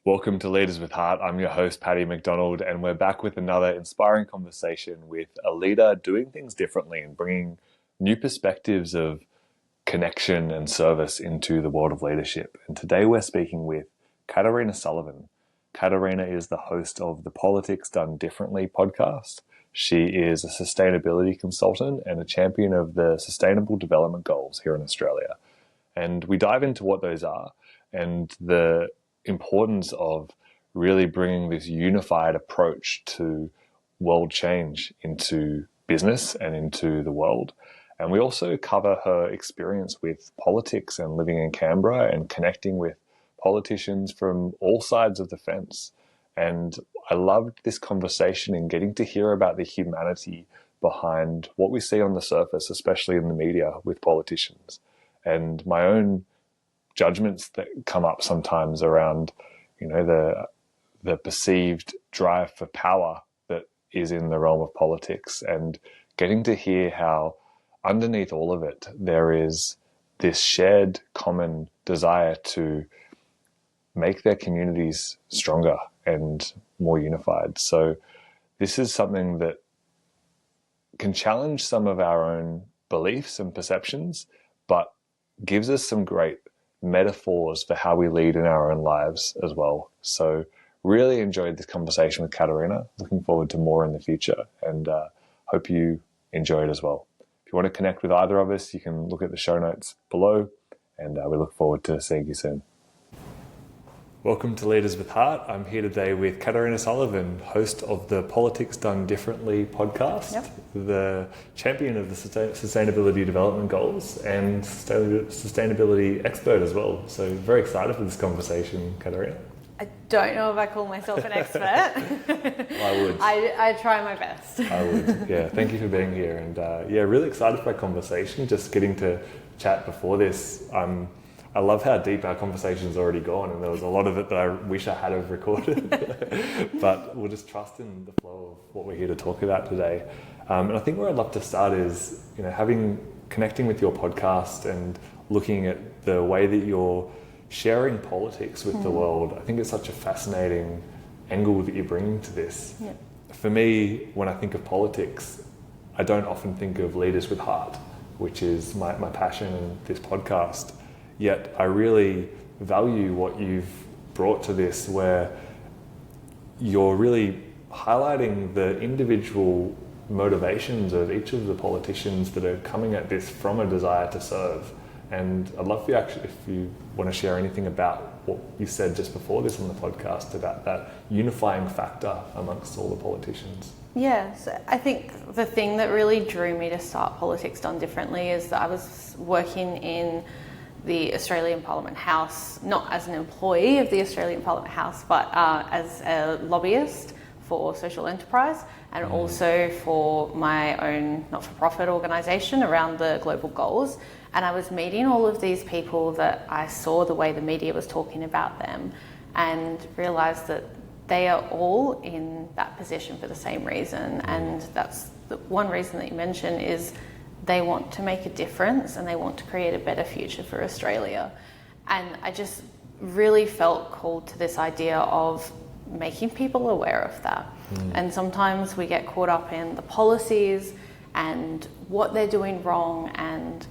Welcome to Leaders with Heart. I'm your host, Paddy McDonald, and we're back with another inspiring conversation with a leader doing things differently and bringing new perspectives of connection and service into the world of leadership. And today we're speaking with Caterina Sullivan. Caterina is the host of the Politics Done Differently podcast. She is a sustainability consultant and a champion of the Sustainable Development Goals here in Australia. And we dive into what those are and the importance of really bringing this unified approach to world change into business and into the world. And we also cover her experience with politics and living in Canberra and connecting with politicians from all sides of the fence. And I loved this conversation and getting to hear about the humanity behind what we see on the surface, especially in the media with politicians, and my own judgments that come up sometimes around, the perceived drive for power that is in the realm of politics, and getting to hear how underneath all of it there is this shared common desire to make their communities stronger and more unified. So this is something that can challenge some of our own beliefs and perceptions, but gives us some great metaphors for how we lead in our own lives as well. So really enjoyed this conversation with Caterina. Looking forward to more in the future, and hope you enjoy it as well. If you want to connect with either of us, you can look at the show notes below, and we look forward to seeing you soon. Welcome to Leaders with Heart. I'm here today with Caterina Sullivan, host of the Politics Done Differently podcast, the champion of the Sustainability Development Goals, and sustainability expert as well. So very excited for this conversation, Caterina. I don't know if I call myself an expert. I would. I try my best. I would, yeah. Thank you for being here. And really excited for our conversation, just getting to chat before this. I love how deep our conversation's already gone, and there was a lot of it that I wish I had have recorded. But we'll just trust in the flow of what we're here to talk about today. And I think where I'd love to start is, connecting with your podcast and looking at the way that you're sharing politics with the world. I think it's such a fascinating angle that you're bringing to this. Yeah. For me, when I think of politics, I don't often think of Leaders with Heart, which is my passion in this podcast. Yet I really value what you've brought to this, where you're really highlighting the individual motivations of each of the politicians that are coming at this from a desire to serve. And I'd love for you, actually, if you want to share anything about what you said just before this on the podcast about that unifying factor amongst all the politicians. Yeah, so I think the thing that really drew me to start Politics Done Differently is that I was working in the Australian Parliament House, not as an employee of the Australian Parliament House, but as a lobbyist for social enterprise, and also for my own not-for-profit organisation around the global goals. And I was meeting all of these people that I saw the way the media was talking about them, and realised that they are all in that position for the same reason. And that's the one reason that you mentioned is they want to make a difference and they want to create a better future for Australia. And I just really felt called to this idea of making people aware of that. And sometimes we get caught up in the policies and what they're doing wrong and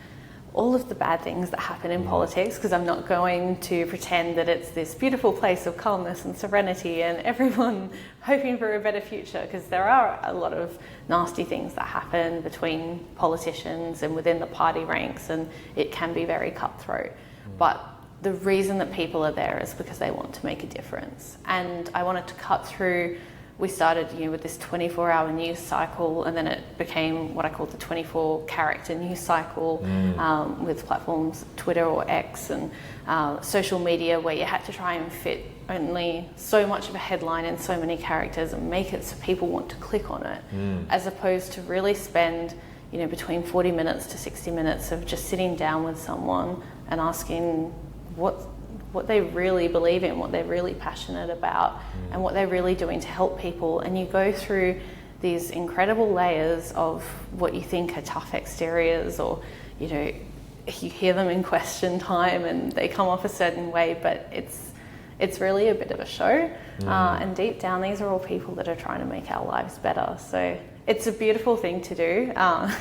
all of the bad things that happen in politics, because I'm not going to pretend that it's this beautiful place of calmness and serenity and everyone hoping for a better future, because there are a lot of nasty things that happen between politicians and within the party ranks, and it can be very cutthroat. But the reason that people are there is because they want to make a difference. And I wanted to cut through. We started, with this 24-hour news cycle, and then it became what I call the 24-character news cycle, with platforms Twitter or X and social media, where you had to try and fit only so much of a headline in so many characters and make it so people want to click on it, as opposed to really spend, between 40 minutes to 60 minutes of just sitting down with someone and asking what they really believe in, what they're really passionate about, and what they're really doing to help people. And you go through these incredible layers of what you think are tough exteriors, or you hear them in question time and they come off a certain way, but it's really a bit of a show. And deep down, these are all people that are trying to make our lives better. So it's a beautiful thing to do.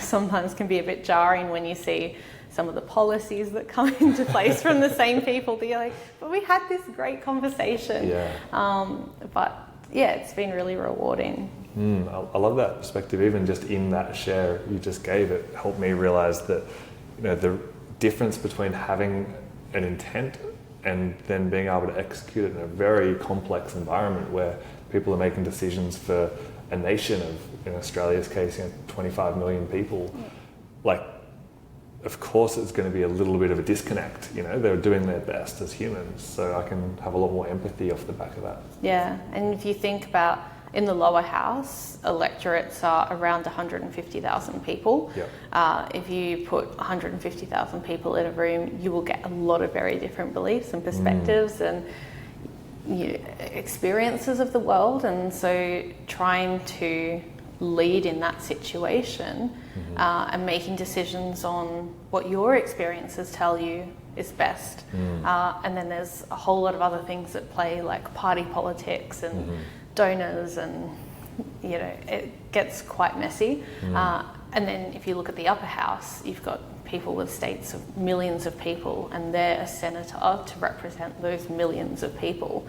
Sometimes can be a bit jarring when you see some of the policies that come into place from the same people that you're like, but we had this great conversation. But yeah, it's been really rewarding. I love that perspective. Even just in that share you just gave, it helped me realize that, you know, the difference between having an intent and then being able to execute it in a very complex environment where people are making decisions for a nation of, in Australia's case, 25 million people. Like, of course it's going to be a little bit of a disconnect. You know, they're doing their best as humans, so I can have a lot more empathy off the back of that. Yeah, and if you think about in the lower house, electorates are around 150,000 people. If you put 150,000 people in a room, you will get a lot of very different beliefs and perspectives and experiences of the world. And so trying to lead in that situation and making decisions on what your experiences tell you is best. And then there's a whole lot of other things that play, like party politics and donors, and it gets quite messy. And then if you look at the upper house, you've got people with states of millions of people, and they're a senator to represent those millions of people.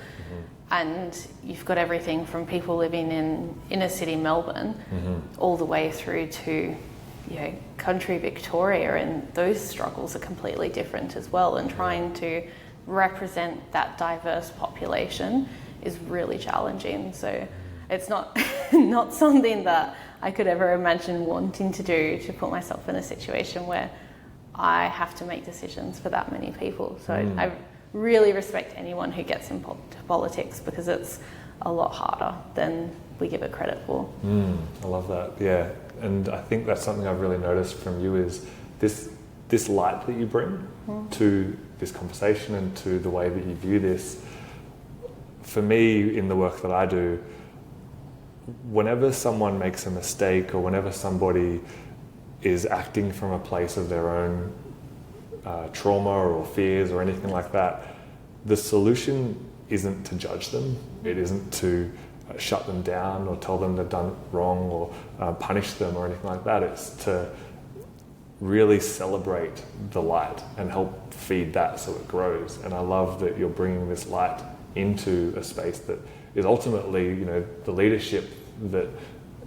And you've got everything from people living in inner city Melbourne all the way through to country Victoria, and those struggles are completely different as well. And trying to represent that diverse population is really challenging. So it's not not something that I could ever imagine wanting to do, to put myself in a situation where I have to make decisions for that many people. So I really respect anyone who gets into politics, because it's a lot harder than we give it credit for. I love that. Yeah, and I think that's something I've really noticed from you is this light that you bring to this conversation and to the way that you view this. For me, in the work that I do, whenever someone makes a mistake or whenever somebody is acting from a place of their own trauma or fears or anything like that, the solution isn't to judge them. It isn't to shut them down or tell them they've done wrong or punish them or anything like that. It's to really celebrate the light and help feed that so it grows. And I love that you're bringing this light into a space that is ultimately, the leadership that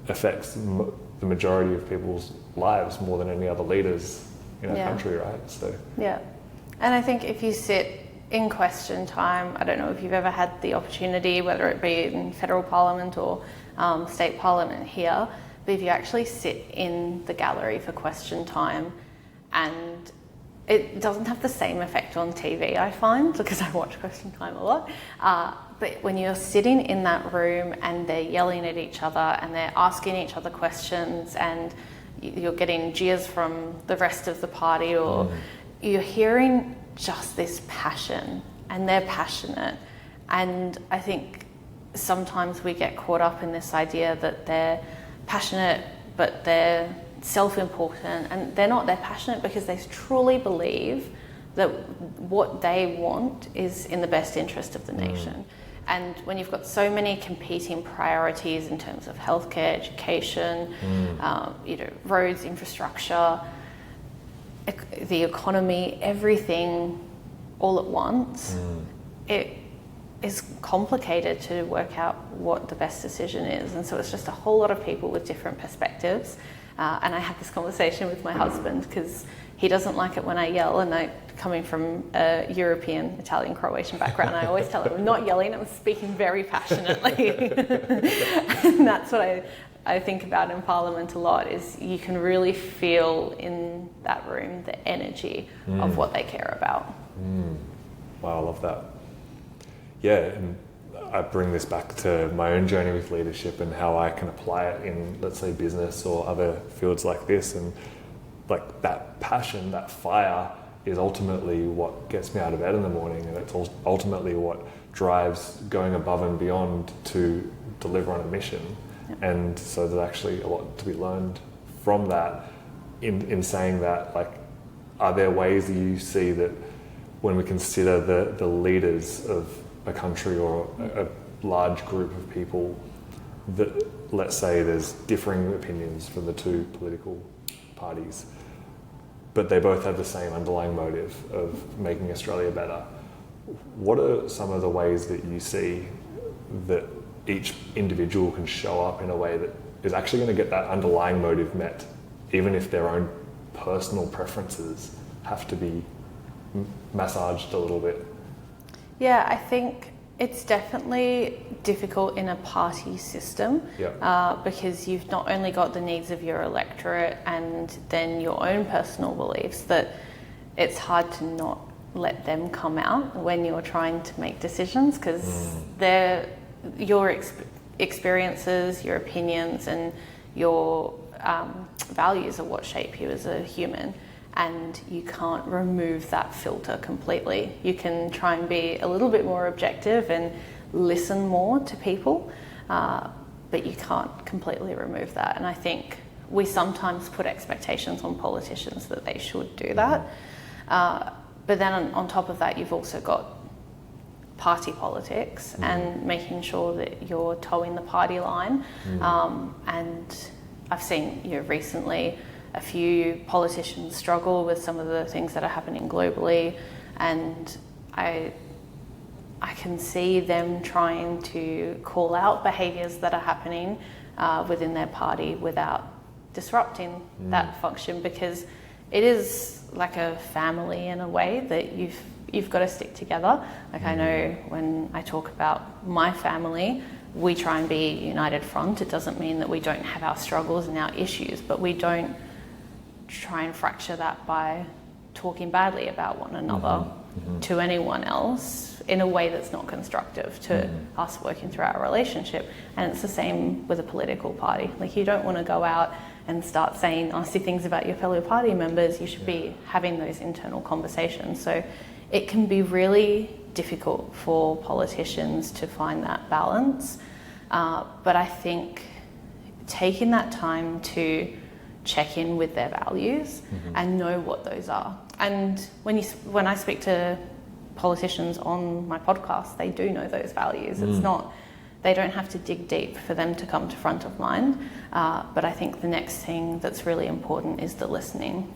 affects the majority of people's lives more than any other leaders in our country, right? So and I think if you sit in question time, I don't know if you've ever had the opportunity, whether it be in federal parliament or state parliament here, but if you actually sit in the gallery for question time, and it doesn't have the same effect on TV, I find, because I watch question time a lot. But when you're sitting in that room and they're yelling at each other and they're asking each other questions, and you're getting jeers from the rest of the party, or you're hearing just this passion, and they're passionate. And I think sometimes we get caught up in this idea that they're passionate, but they're self-important, and they're not. They're passionate because they truly believe that what they want is in the best interest of the nation. And when you've got so many competing priorities in terms of healthcare, education, roads, infrastructure, the economy, everything all at once, it is complicated to work out what the best decision is. And so it's just a whole lot of people with different perspectives. And I had this conversation with my husband, because he doesn't like it when I yell, and coming from a European, Italian, Croatian background, I always tell him I'm not yelling, I'm speaking very passionately. And that's what I think about in Parliament a lot, is you can really feel in that room the energy of what they care about. Wow, I love that. Yeah, and I bring this back to my own journey with leadership and how I can apply it in, let's say, business or other fields like this. And like that passion, that fire is ultimately what gets me out of bed in the morning, and it's ultimately what drives going above and beyond to deliver on a mission. And so there's actually a lot to be learned from that in saying that, like, are there ways that you see that when we consider the leaders of a country or a large group of people that, let's say there's differing opinions from the two political parties, but they both have the same underlying motive of making Australia better. What are some of the ways that you see that each individual can show up in a way that is actually going to get that underlying motive met, even if their own personal preferences have to be massaged a little bit? Yeah, I think it's definitely difficult in a party system, because you've not only got the needs of your electorate and then your own personal beliefs, that it's hard to not let them come out when you're trying to make decisions, because they're your experiences, your opinions, and your values are what shape you as a human. And you can't remove that filter completely. You can try and be a little bit more objective and listen more to people, but you can't completely remove that. And I think we sometimes put expectations on politicians that they should do that. But then on top of that, you've also got party politics and making sure that you're towing the party line. And I've seen, recently a few politicians struggle with some of the things that are happening globally, and I can see them trying to call out behaviours that are happening within their party without disrupting that function, because it is like a family in a way that you've got to stick together. Like I know when I talk about my family, we try and be a united front. It doesn't mean that we don't have our struggles and our issues, but we don't try and fracture that by talking badly about one another to anyone else in a way that's not constructive to us working through our relationship. And it's the same with a political party. Like, you don't want to go out and start saying nasty things about your fellow party members. You should be having those internal conversations. So it can be really difficult for politicians to find that balance. But I think taking that time to check in with their values and know what those are. And when I speak to politicians on my podcast, they do know those values. It's not, they don't have to dig deep for them to come to front of mind. But I think the next thing that's really important is the listening.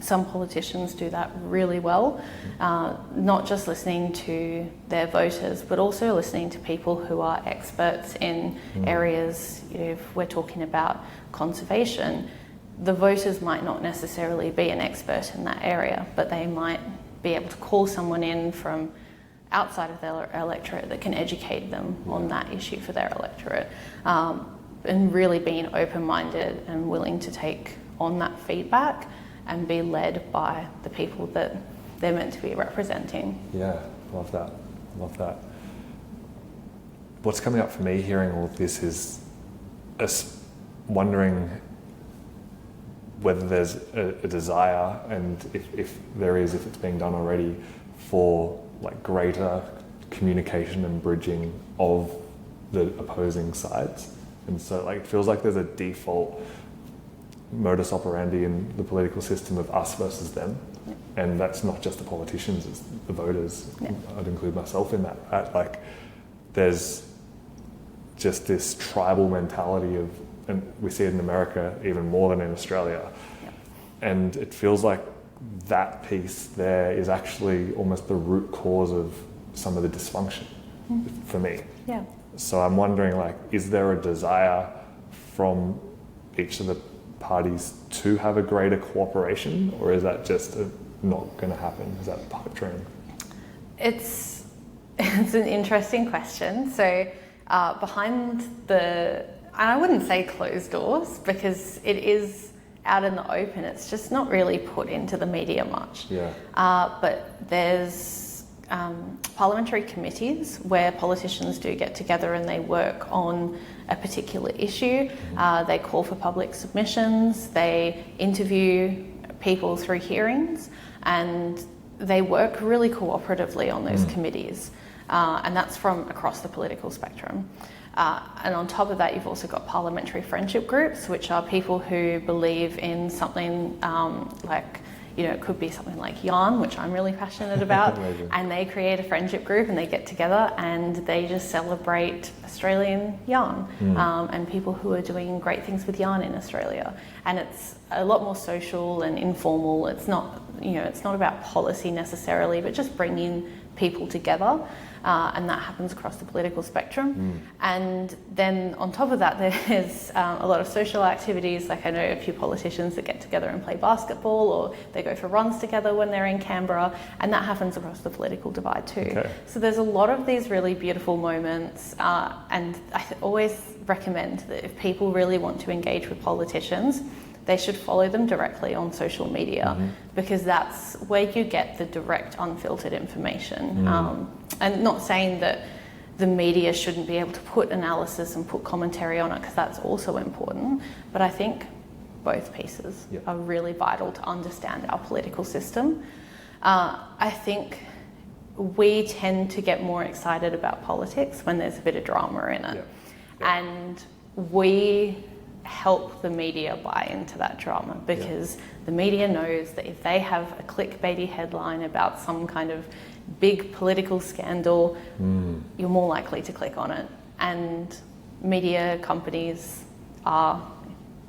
Some politicians do that really well, not just listening to their voters, but also listening to people who are experts in areas. If we're talking about conservation, the voters might not necessarily be an expert in that area, but they might be able to call someone in from outside of their electorate that can educate them on that issue for their electorate, and really being open-minded and willing to take on that feedback and be led by the people that they're meant to be representing. Yeah, love that. What's coming up for me hearing all of this is wondering whether there's a desire, and if there is, if it's being done already, for like greater communication and bridging of the opposing sides. And so like it feels like there's a default modus operandi in the political system of us versus them. And that's not just the politicians, it's the voters. I'd include myself in that, right? Like there's just this tribal mentality of, and we see it in America even more than in Australia. And it feels like that piece there is actually almost the root cause of some of the dysfunction for me. So I'm wondering, like, is there a desire from each of the parties to have a greater cooperation, or is that just not going to happen? Is that a pipe dream? It's an interesting question. So behind and I wouldn't say closed doors, because it is out in the open. It's just not really put into the media much. But there's parliamentary committees where politicians do get together and they work on a particular issue. They call for public submissions, they interview people through hearings, and they work really cooperatively on those committees. And that's from across the political spectrum. And on top of that, you've also got parliamentary friendship groups, which are people who believe in something like, it could be something like yarn, which I'm really passionate about, and they create a friendship group and they get together and they just celebrate Australian yarn and people who are doing great things with yarn in Australia. And it's a lot more social and informal. It's not, it's not about policy necessarily, but just bringing people together. And that happens across the political spectrum. And then on top of that, there's a lot of social activities. Like I know a few politicians that get together and play basketball, or they go for runs together when they're in Canberra, and that happens across the political divide too. Okay. So there's a lot of these really beautiful moments, and I always recommend that if people really want to engage with politicians, they should follow them directly on social media, because that's where you get the direct, unfiltered information. And not saying that the media shouldn't be able to put analysis and put commentary on it, because that's also important. But I think both pieces are really vital to understand our political system. I think we tend to get more excited about politics when there's a bit of drama in it. And we help the media buy into that drama, because the media knows that if they have a clickbaity headline about some kind of big political scandal, you're more likely to click on it. And media companies are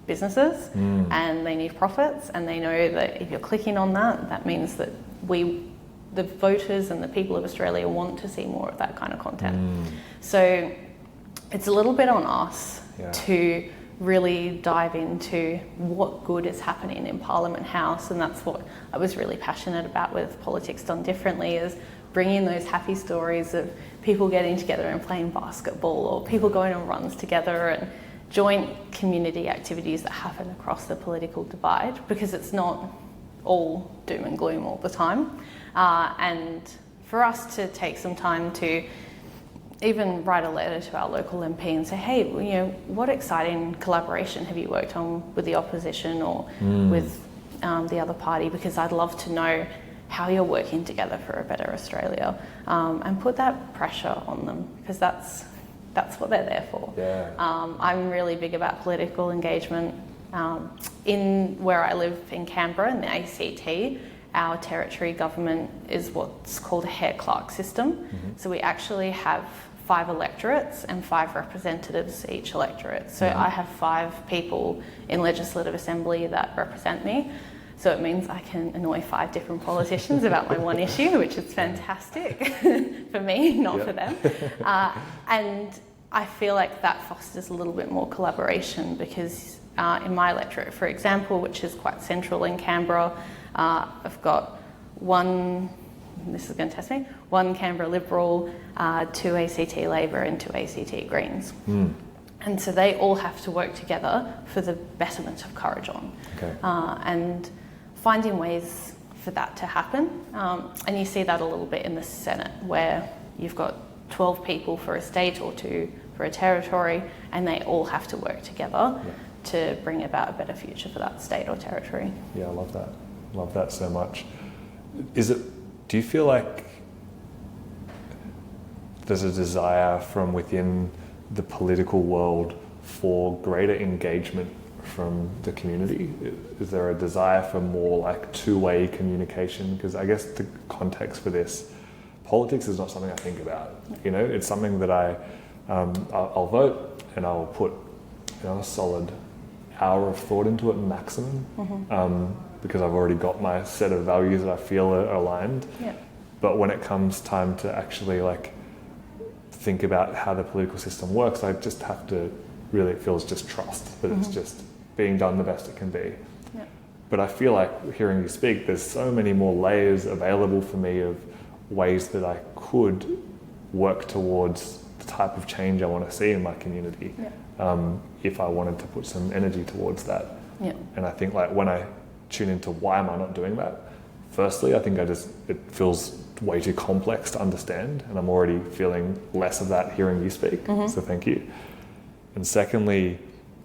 businesses and they need profits, and they know that if you're clicking on that, that means that the voters and the people of Australia want to see more of that kind of content. So it's a little bit on us to really dive into what good is happening in Parliament House, and that's what I was really passionate about with Politics Done Differently, is bringing those happy stories of people getting together and playing basketball, or people going on runs together, and joint community activities that happen across the political divide, because it's not all doom and gloom all the time. And for us to take some time to even write a letter to our local MP and say, hey, what exciting collaboration have you worked on with the opposition or with the other party, because I'd love to know how you're working together for a better Australia, and put that pressure on them, because that's what they're there for. I'm really big about political engagement. In where I live in Canberra, in the ACT, our territory government is what's called a Hare Clark system. So we actually have 5 electorates and 5 representatives each electorate. So I have 5 people in Legislative Assembly that represent me. So it means I can annoy 5 different politicians about my one issue, which is fantastic for me, not for them. And I feel like that fosters a little bit more collaboration, because in my electorate, for example, which is quite central in Canberra, I've got one Canberra Liberal, 2 ACT Labor and 2 ACT Greens. And so they all have to work together for the betterment of Kurrajong. And finding ways for that to happen. And you see that a little bit in the Senate, where you've got 12 people for a state or 2 for a territory, and they all have to work together to bring about a better future for that state or territory. I love that. Love that so much. Do you feel like there's a desire from within the political world for greater engagement from the community? Is there a desire for more like two-way communication? Because I guess the context for this, politics is not something I think about. It's something that I'll vote and I'll put a solid hour of thought into it maximum. Because I've already got my set of values that I feel are aligned. But when it comes time to actually think about how the political system works, I just have to really, it feels just trust that it's just being done the best it can be. But I feel like hearing you speak, there's so many more layers available for me of ways that I could work towards the type of change I want to see in my community, if I wanted to put some energy towards that. And I think when I tune into why am I not doing that, firstly, I think it feels way too complex to understand, and I'm already feeling less of that hearing you speak, so thank you. And secondly,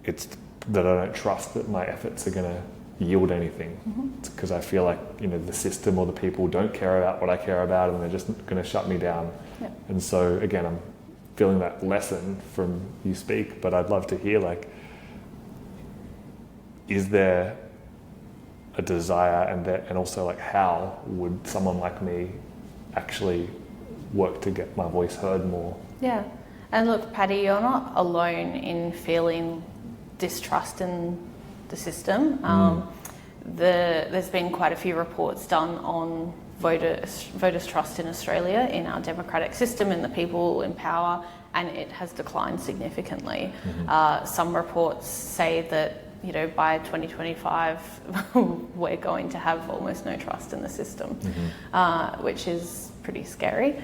it's that I don't trust that my efforts are going to yield anything. It's because I feel like the system or the people don't care about what I care about, and they're just going to shut me down. And so again, I'm feeling that lesson from you speak, but I'd love to hear is there a desire, and also like how would someone like me actually work to get my voice heard more? Yeah. And look, Paddy, you're not alone in feeling distrust in the system. There's been quite a few reports done on voters' trust in Australia, in our democratic system, in the people in power, and it has declined significantly. Some reports say that, you know, by 2025 we're going to have almost no trust in the system, which is pretty scary.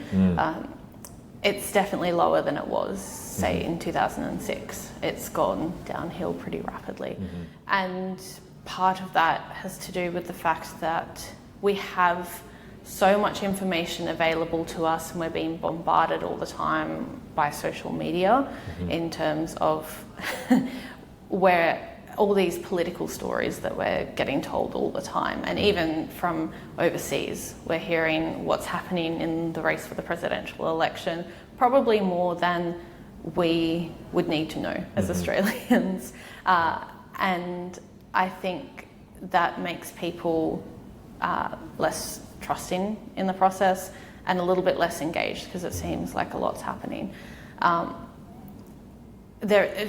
It's definitely lower than it was, say, in 2006. It's gone downhill pretty rapidly. And part of that has to do with the fact that we have so much information available to us, and we're being bombarded all the time by social media in terms of where all these political stories that we're getting told all the time. And even from overseas, we're hearing what's happening in the race for the presidential election, probably more than we would need to know as Australians. And I think that makes people less trusting in the process and a little bit less engaged, because it seems like a lot's happening.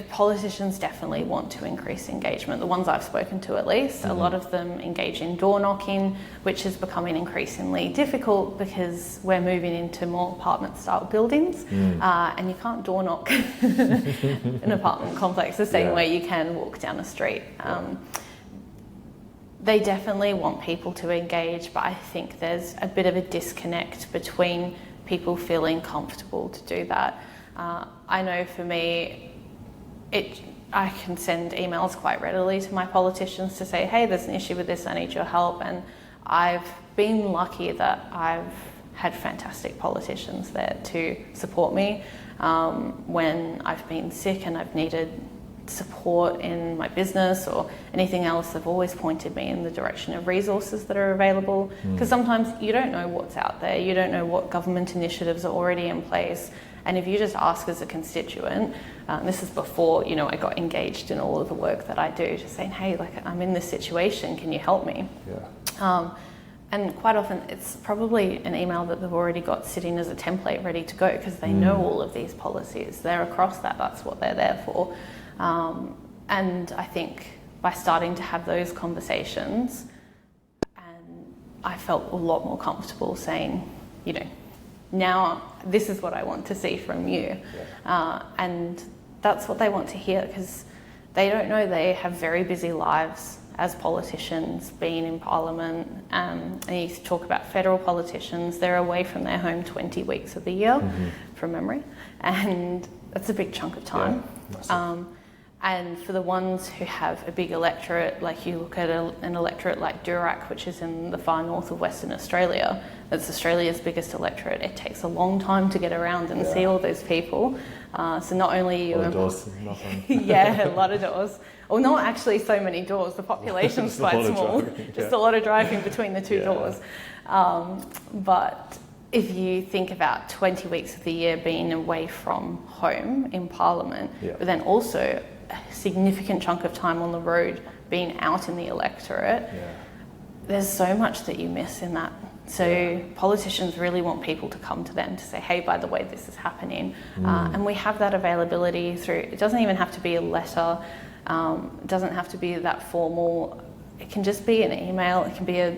Politicians definitely want to increase engagement. The ones I've spoken to, at least, a lot of them engage in door knocking, which is becoming increasingly difficult because we're moving into more apartment-style buildings, and you can't door knock an apartment complex the same way you can walk down a street. They definitely want people to engage, but I think there's a bit of a disconnect between people feeling comfortable to do that. I know for me, I can send emails quite readily to my politicians to say, hey, there's an issue with this, I need your help. And I've been lucky that I've had fantastic politicians there to support me when I've been sick and I've needed support in my business or anything else. They've always pointed me in the direction of resources that are available, because sometimes you don't know what's out there, you don't know what government initiatives are already in place. And if you just ask as a constituent, this is before, you know, I got engaged in all of the work that I do, just saying, hey, like, I'm in this situation, can you help me? And quite often it's probably an email that they've already got sitting as a template ready to go, because they know all of these policies. They're across that, that's what they're there for. And I think by starting to have those conversations, and I felt a lot more comfortable saying, you know, now this is what I want to see from you. And that's what they want to hear, because they don't know they have very busy lives as politicians, being in Parliament. And you talk about federal politicians, they're away from their home 20 weeks of the year, from memory. And that's a big chunk of time. And for the ones who have a big electorate, like you look at an electorate like Durack, which is in the far north of Western Australia, that's Australia's biggest electorate. It takes a long time to get around and see all those people. So not only you... A lot of doors, nothing. Yeah, a lot of doors. Well, not actually so many doors. The population's quite small. Just a lot of driving between the two doors. But if you think about 20 weeks of the year being away from home in Parliament, but then also a significant chunk of time on the road being out in the electorate, there's so much that you miss in that. So politicians really want people to come to them to say, hey, by the way, this is happening. And we have that availability through, it doesn't even have to be a letter, it doesn't have to be that formal. It can just be an email, it can be a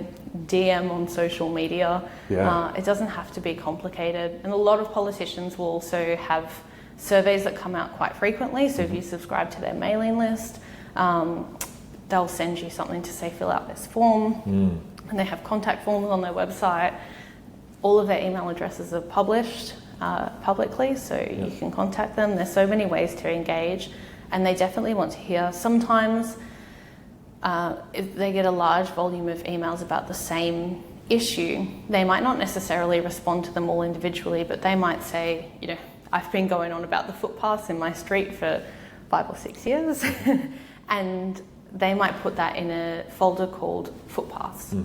DM on social media. It doesn't have to be complicated. And a lot of politicians will also have surveys that come out quite frequently. So if you subscribe to their mailing list, they'll send you something to say, fill out this form. And they have contact forms on their website. All of their email addresses are published publicly, so you can contact them. There's so many ways to engage, and they definitely want to hear. Sometimes if they get a large volume of emails about the same issue, they might not necessarily respond to them all individually, but they might say, you know, I've been going on about the footpaths in my street for 5 or 6 years, and they might put that in a folder called footpaths.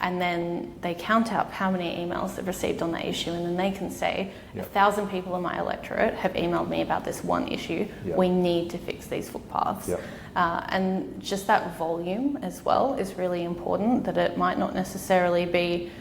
and then they count up how many emails they've received on that issue, and then they can say, Yep. 1,000 people in my electorate have emailed me about this one issue. Yep. We need to fix these footpaths. Yep. And just that volume as well is really important, that it might not necessarily be,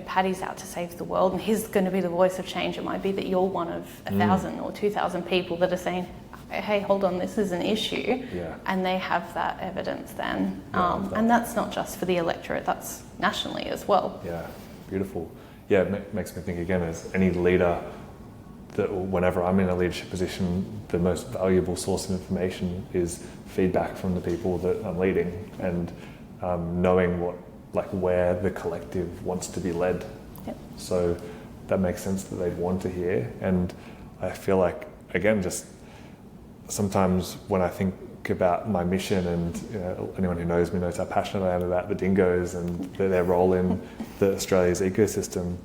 Paddy's out to save the world and he's going to be the voice of change. It might be that you're one of 1,000 or 2,000 people that are saying, hey, hold on, this is an issue. Yeah. And they have that evidence then. Yeah, and that's not just for the electorate, that's nationally as well. Yeah, beautiful. Yeah, it makes me think again, as any leader, that whenever I'm in a leadership position, the most valuable source of information is feedback from the people that I'm leading, and knowing where the collective wants to be led. Yep. So that makes sense that they'd want to hear. And I feel like, again, just sometimes when I think about my mission, and anyone who knows me knows how passionate I am about the dingoes and their role in Australia's ecosystem,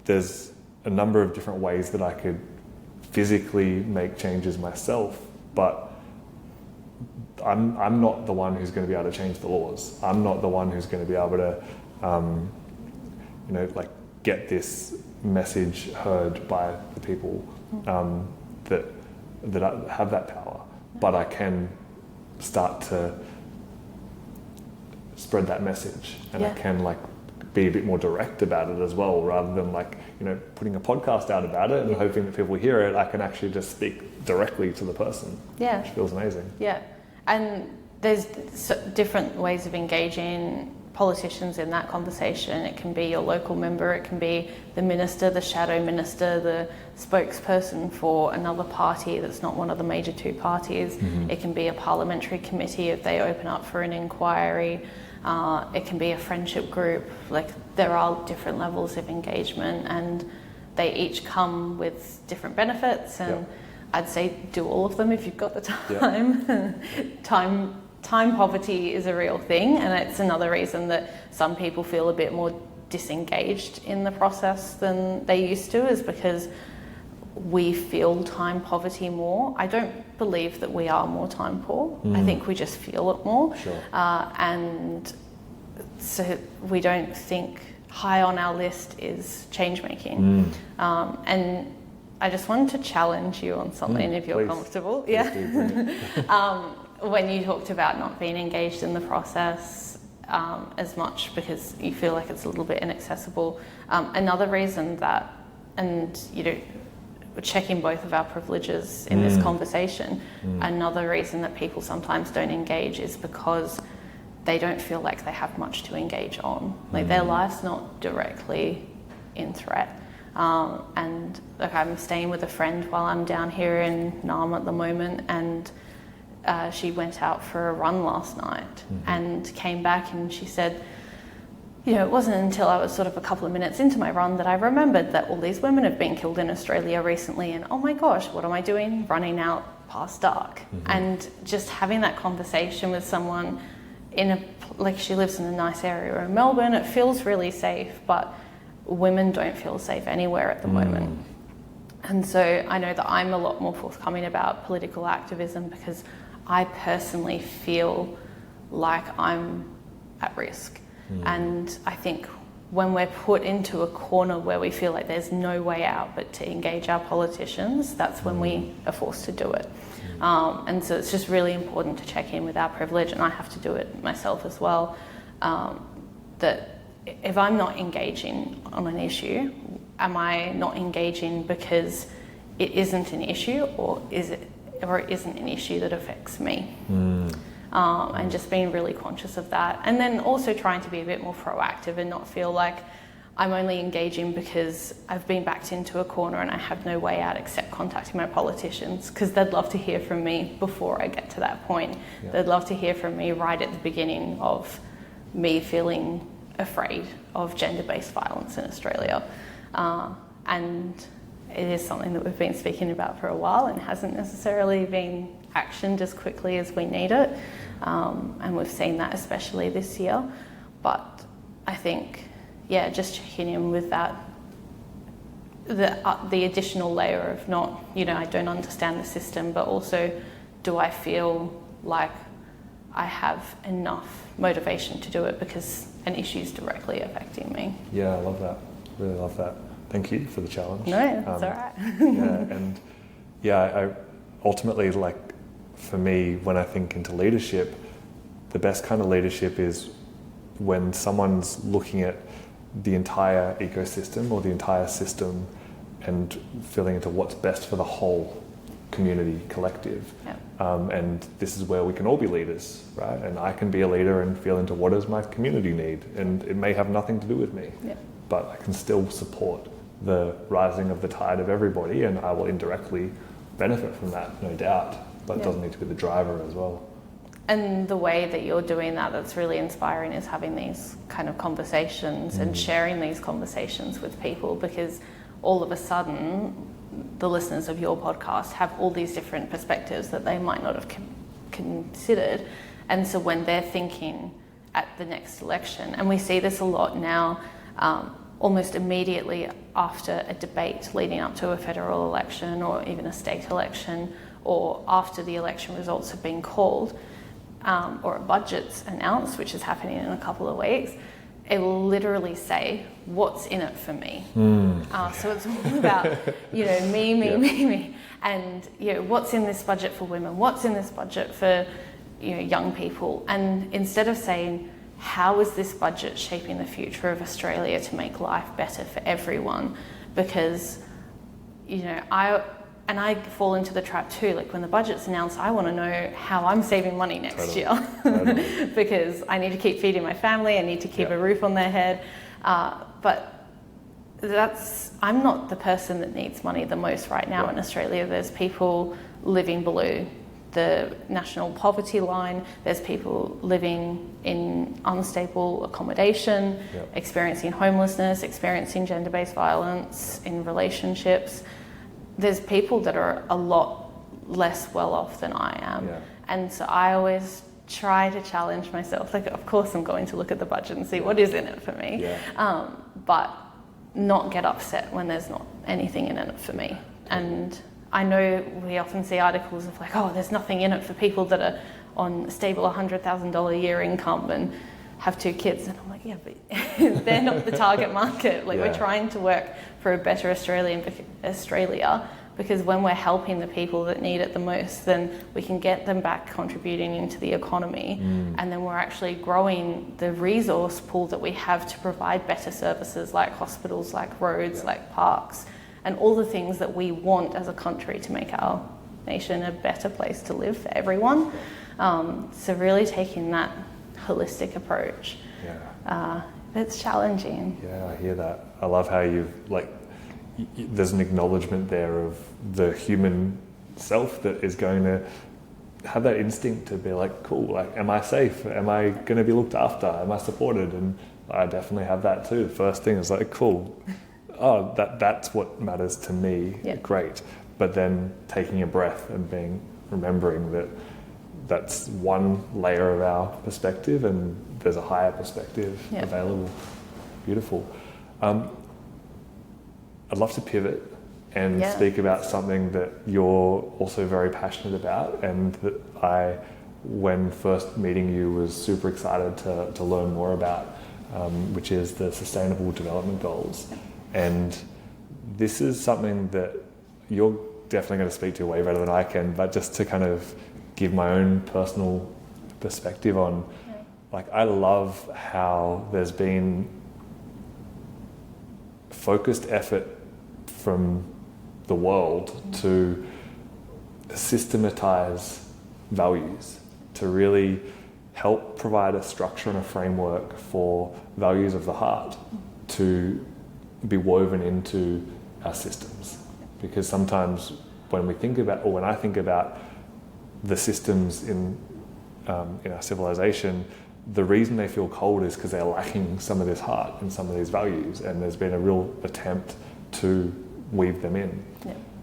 there's a number of different ways that I could physically make changes myself, but I'm not the one who's going to be able to change the laws. I'm not the one who's going to be able to, get this message heard by the people that have that power. But I can start to spread that message, and I can be a bit more direct about it as well, rather than putting a podcast out about it and hoping that people hear it. I can actually just speak directly to the person. Yeah. Which feels amazing. Yeah. And there's different ways of engaging politicians in that conversation. It can be your local member, it can be the minister, the shadow minister, the spokesperson for another party that's not one of the major two parties. Mm-hmm. It can be a parliamentary committee if they open up for an inquiry. It can be a friendship group. There are different levels of engagement, and they each come with different benefits, and I'd say do all of them if you've got the time. Time poverty is a real thing, and it's another reason that some people feel a bit more disengaged in the process than they used to, is because we feel time poverty more. I don't believe that we are more time poor. I think we just feel it more. Sure. And so we don't think high on our list is change making. And I just wanted to challenge you on something, if you're comfortable. Please When you talked about not being engaged in the process as much because you feel like it's a little bit inaccessible. Another reason that, and checking both of our privileges in this conversation, another reason that people sometimes don't engage is because they don't feel like they have much to engage on. Their life's not directly in threat. And I'm staying with a friend while I'm down here in Naarm at the moment, and she went out for a run last night and came back, and she said, it wasn't until I was sort of a couple of minutes into my run that I remembered that all these women have been killed in Australia recently, and oh my gosh, what am I doing running out past dark? And just having that conversation with someone she lives in a nice area in Melbourne, it feels really safe, but women don't feel safe anywhere at the moment. And so I know that I'm a lot more forthcoming about political activism because I personally feel like I'm at risk. And I think when we're put into a corner where we feel like there's no way out but to engage our politicians, that's when we are forced to do it. And so it's just really important to check in with our privilege, and I have to do it myself as well, that if I'm not engaging on an issue, am I not engaging because it isn't an issue, or it isn't an issue that affects me? And just being really conscious of that, and then also trying to be a bit more proactive and not feel like I'm only engaging because I've been backed into a corner and I have no way out except contacting my politicians, because they'd love to hear from me before I get to that point. They'd love to hear from me right at the beginning of me feeling afraid of gender-based violence in Australia. And it is something that we've been speaking about for a while and hasn't necessarily been actioned as quickly as we need it. And we've seen that especially this year. But I think, just checking in with that, the additional layer of not, I don't understand the system, but also do I feel like I have enough motivation to do it because an issue is directly affecting me. Yeah, I love that. Really love that. Thank you for the challenge. No, that's all right. And I ultimately, like, for me, when I think into leadership, the best kind of leadership is when someone's looking at the entire ecosystem or the entire system and feeling into what's best for the whole community, collective. Yep. And this is where we can all be leaders, right? And I can be a leader and feel into what does my community need? And it may have nothing to do with me, Yep. but I can still support the rising of the tide of everybody, and I will indirectly benefit from that, no doubt, but it doesn't need to be the driver as well. And the way that you're doing that that's really inspiring is having these kind of conversations and sharing these conversations with people, because all of a sudden the listeners of your podcast have all these different perspectives that they might not have considered. And so when they're thinking at the next election, and we see this a lot now, almost immediately after a debate leading up to a federal election or even a state election, or after the election results have been called, or a budget's announced, which is happening in a couple of weeks, it will literally say, what's in it for me? So it's all about, me. And, what's in this budget for women? What's in this budget for, young people? And instead of saying, how is this budget shaping the future of Australia to make life better for everyone? Because, I fall into the trap too. Like when the budget's announced, I want to know how I'm saving money next year because I need to keep feeding my family. I need to keep a roof on their head. But I'm not the person that needs money the most right now in Australia. There's people living below the national poverty line. There's people living in unstable accommodation, experiencing homelessness, experiencing gender-based violence in relationships. There's people that are a lot less well off than I am. And so I always try to challenge myself. Like, of course I'm going to look at the budget and see what is in it for me, but not get upset when there's not anything in it for me. And I know we often see articles of like, oh, there's nothing in it for people that are on a stable $100,000 a year income and have 2 kids. And I'm like, yeah, but they're not the target market. Like we're trying to work for a better Australia, because when we're helping the people that need it the most, then we can get them back contributing into the economy. And then we're actually growing the resource pool that we have to provide better services like hospitals, like roads, like parks, and all the things that we want as a country to make our nation a better place to live for everyone. So really taking that holistic approach. It's challenging. Yeah, I hear that. I love how there's an acknowledgement there of the human self that is going to have that instinct to be like, cool, like, am I safe? Am I going to be looked after? Am I supported? And I definitely have that too. The first thing is like, cool. Oh, that's what matters to me. Great. But then taking a breath and remembering that that's one layer of our perspective and there's a higher perspective available. Beautiful. I'd love to pivot and speak about something that you're also very passionate about, and that when first meeting you, was super excited to learn more about, which is the Sustainable Development Goals. And this is something that you're definitely going to speak to way better than I can, but just to kind of give my own personal perspective on, like, I love how there's been focused effort from the world to systematize values, to really help provide a structure and a framework for values of the heart to be woven into our systems. Because sometimes when I think about the systems in our civilization, the reason they feel cold is because they're lacking some of this heart and some of these values, and there's been a real attempt to weave them in.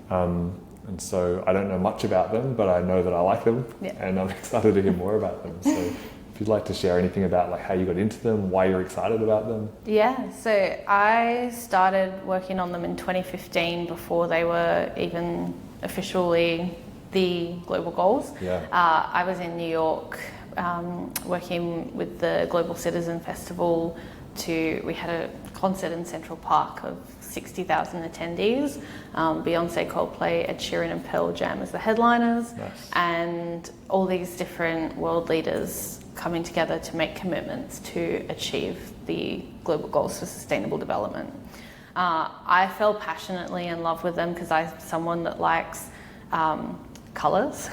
And so I don't know much about them, but I know that I like them, and I'm excited to hear more about them. So if you'd like to share anything about like how you got into them, why you're excited about them. So I started working on them in 2015 before they were even officially the global goals. I was in New York working with the Global Citizen Festival. We had a concert in Central Park of 60,000 attendees, Beyonce, Coldplay, Ed Sheeran and Pearl Jam as the headliners. Nice. And all these different world leaders coming together to make commitments to achieve the global goals for sustainable development. I fell passionately in love with them because I'm someone that likes colours,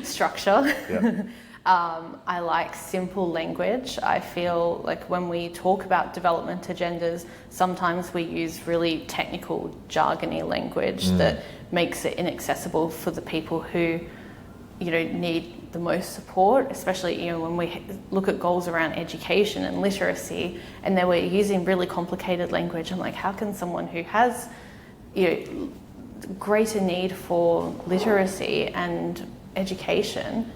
structure. Yeah. I like simple language. I feel like when we talk about development agendas, sometimes we use really technical, jargony language that makes it inaccessible for the people who, need the most support, especially, when we look at goals around education and literacy, and then we're using really complicated language. I'm like, how can someone who has, greater need for literacy and education,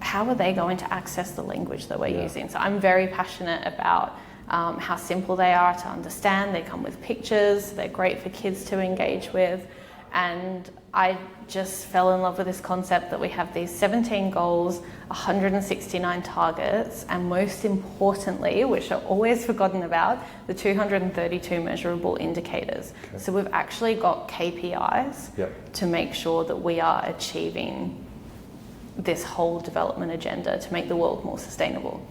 how are they going to access the language that we're using? So I'm very passionate about how simple they are to understand. They come with pictures, they're great for kids to engage with. And I just fell in love with this concept that we have these 17 goals, 169 targets, and most importantly, which are always forgotten about, the 232 measurable indicators. Okay. So we've actually got KPIs to make sure that we are achieving this whole development agenda to make the world more sustainable.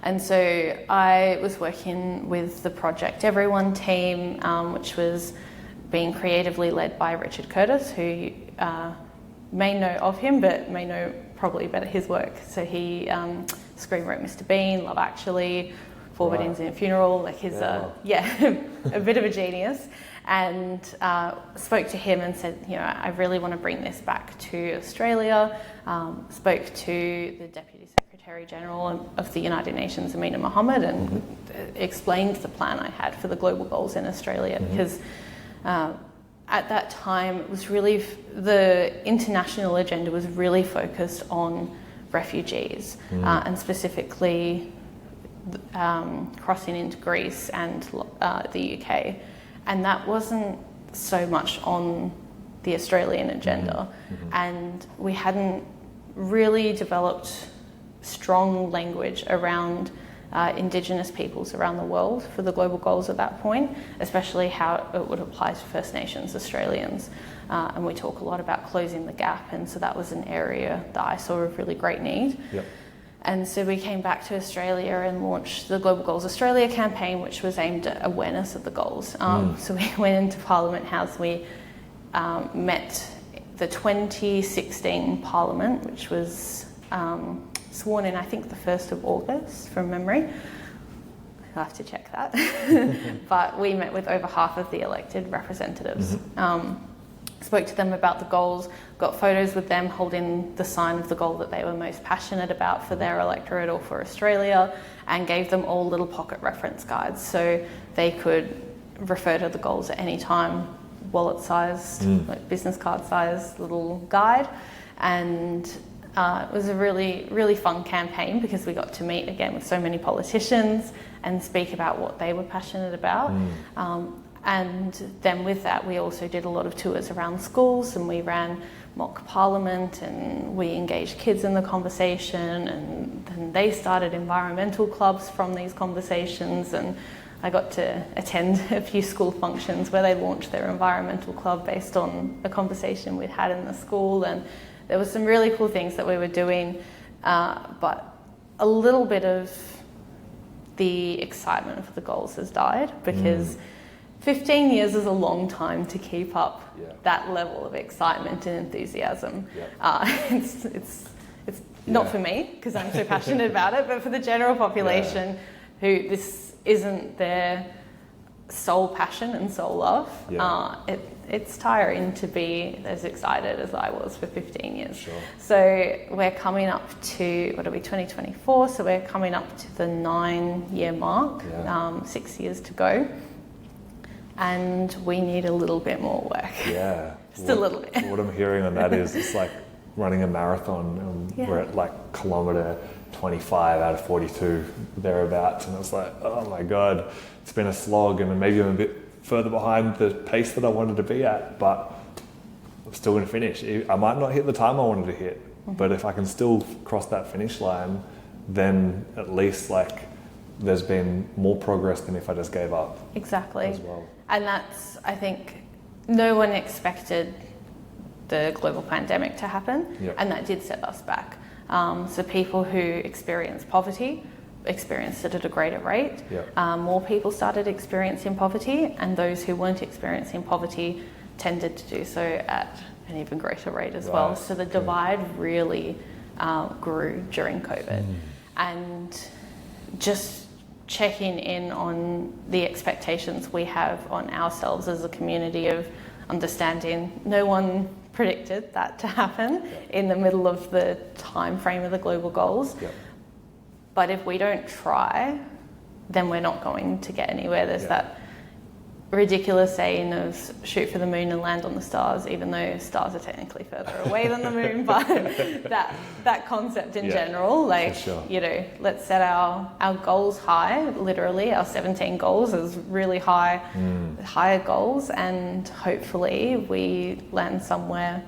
And so I was working with the Project Everyone team, which was being creatively led by Richard Curtis, who may know of him, but may know probably better his work. So he screenwrote Mr. Bean, Love Actually, Four Weddings and a Funeral. Like he's a bit of a genius. And spoke to him and said, I really want to bring this back to Australia. Spoke to the Deputy Secretary General of the United Nations, Amina Mohammed, and explained the plan I had for the global goals in Australia, because at that time it was really, the international agenda was really focused on refugees and specifically crossing into Greece and the UK. And that wasn't so much on the Australian agenda. And we hadn't really developed strong language around Indigenous peoples around the world for the global goals at that point, especially how it would apply to First Nations Australians. And we talk a lot about closing the gap, and so that was an area that I saw of really great need. And so we came back to Australia and launched the Global Goals Australia campaign, which was aimed at awareness of the goals. So we went into Parliament House, we met the 2016 Parliament, which was sworn in, I think, the 1st of August, from memory. I'll have to check that. But we met with over half of the elected representatives. Spoke to them about the goals, got photos with them holding the sign of the goal that they were most passionate about for their electorate or for Australia, and gave them all little pocket reference guides so they could refer to the goals at any time, wallet-sized, like business card-sized little guide. And it was a really, really fun campaign because we got to meet again with so many politicians and speak about what they were passionate about. And then with that, we also did a lot of tours around schools, and we ran mock parliament, and we engaged kids in the conversation, and then they started environmental clubs from these conversations, and I got to attend a few school functions where they launched their environmental club based on a conversation we'd had in the school, and there were some really cool things that we were doing, but a little bit of the excitement for the goals has died because 15 years is a long time to keep up that level of excitement and enthusiasm. It's not for me because I'm so passionate about it, but for the general population who this isn't their sole passion and sole love, it's tiring to be as excited as I was for 15 years. So we're coming up to, 2024, so we're coming up to the 9-year mark, 6 years to go. And we need a little bit more work. Just a little bit. What I'm hearing on that is it's like running a marathon. We're at like kilometre 25 out of 42, thereabouts. And it's like, oh my God, it's been a slog. And maybe I'm a bit further behind the pace that I wanted to be at, but I'm still going to finish. I might not hit the time I wanted to hit, But if I can still cross that finish line, then at least like there's been more progress than if I just gave up. Exactly. As well. And that's, I think, no one expected the global pandemic to happen, Yep. and that did set us back. So people who experience poverty experienced it at a greater rate. Yep. More people started experiencing poverty, and those who weren't experiencing poverty tended to do so at an even greater rate as well. So the divide really grew during COVID. And just checking in on the expectations we have on ourselves as a community of understanding no one predicted that to happen in the middle of the time frame of the global goals. But if we don't try, then we're not going to get anywhere. There's that ridiculous saying of shoot for the moon and land on the stars, even though stars are technically further away than the moon. But that concept in general, like, you know, let's set our goals high, literally our 17 goals is really high, higher goals, and hopefully we land somewhere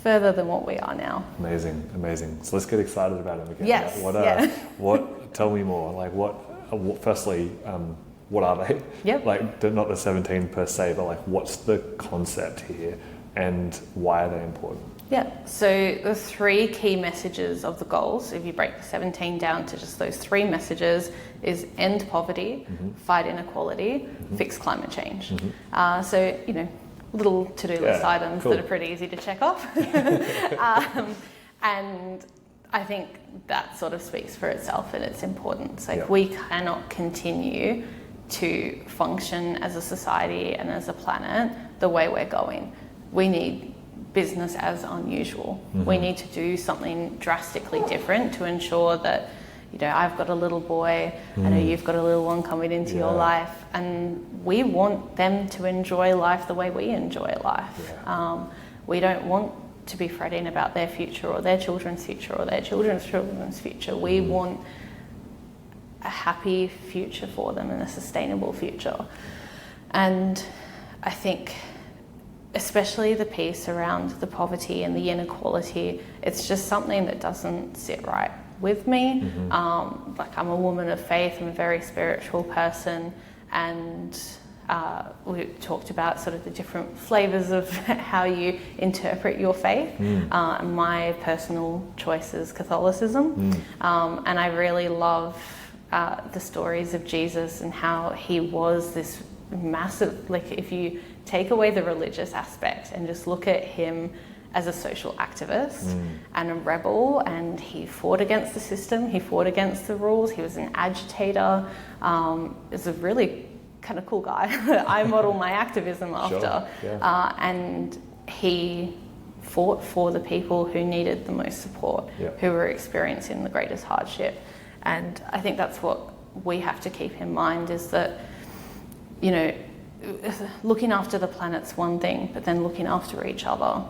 further than what we are now. Amazing. So let's get excited about it again. Yes. What? Tell me more. Like firstly, what are they? Like not the 17 per se, but like what's the concept here and why are they important? So the three key messages of the goals, if you break the 17 down to just those three messages, is end poverty, fight inequality, fix climate change. So, you know, little to-do list items that are pretty easy to check off. And I think that sort of speaks for itself and its importance. Like we cannot continue to function as a society and as a planet the way we're going. We need business as unusual. We need to do something drastically different to ensure that, you know, I've got a little boy, I know you've got a little one coming into your life, and we want them to enjoy life the way we enjoy life. We don't want to be fretting about their future or their children's future or their children's children's future. We want a happy future for them and a sustainable future. And I think especially the piece around the poverty and the inequality, it's just something that doesn't sit right with me. Like, I'm a woman of faith, I'm a very spiritual person, and we talked about sort of the different flavors of how you interpret your faith. My personal choice is Catholicism, and I really love the stories of Jesus and how he was this massive, like, if you take away the religious aspect and just look at him as a social activist and a rebel, and he fought against the system, he fought against the rules, he was an agitator, is a really kind of cool guy that I model my activism after. And he fought for the people who needed the most support, who were experiencing the greatest hardship. And I think that's what we have to keep in mind, is that, you know, looking after the planet's one thing, but then looking after each other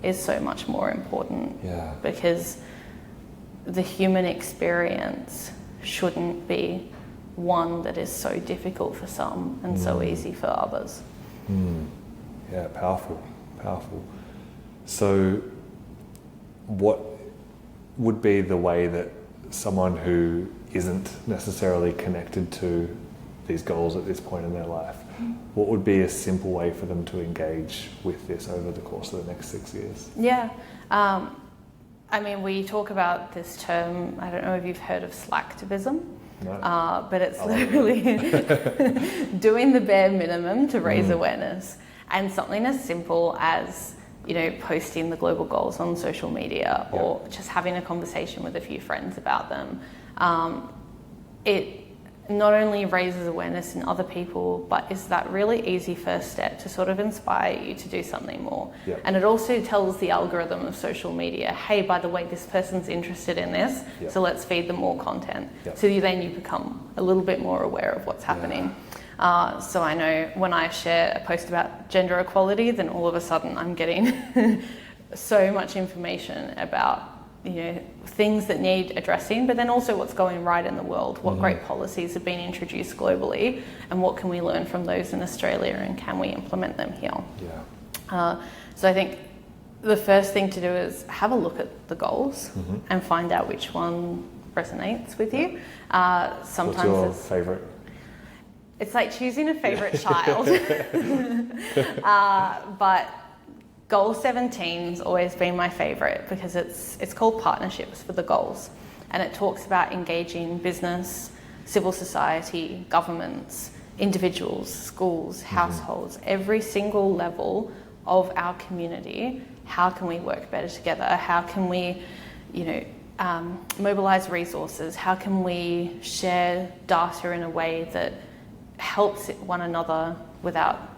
is so much more important. Because the human experience shouldn't be one that is so difficult for some and so easy for others. Powerful. So what would be the way that someone who isn't necessarily connected to these goals at this point in their life, what would be a simple way for them to engage with this over the course of the next 6 years? I mean, we talk about this term, I don't know if you've heard of slacktivism. No. But it's literally doing the bare minimum to raise awareness, and something as simple as, you know, posting the global goals on social media or just having a conversation with a few friends about them. It not only raises awareness in other people, but is that really easy first step to sort of inspire you to do something more. And it also tells the algorithm of social media, hey, by the way, this person's interested in this, so let's feed them more content. So then you become a little bit more aware of what's happening. So I know when I share a post about gender equality, then all of a sudden I'm getting so much information about, you know, things that need addressing, but then also what's going right in the world, what great policies have been introduced globally, and what can we learn from those in Australia, and can we implement them here? So I think the first thing to do is have a look at the goals and find out which one resonates with you. Sometimes what's your favourite? It's like choosing a favourite child. But goal 17's always been my favourite because it's called Partnerships for the Goals, and it talks about engaging business, civil society, governments, individuals, schools, households, every single level of our community. How can we work better together? How can we, mobilise resources? How can we share data in a way that helps one another without,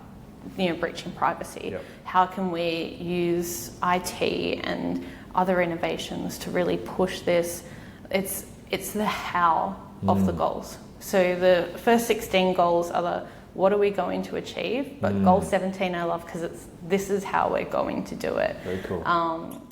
breaching privacy? Yep. How can we use IT and other innovations to really push this? It's the how of the goals. So the first 16 goals are the what are we going to achieve, but goal 17 I love because this is how we're going to do it. Very cool.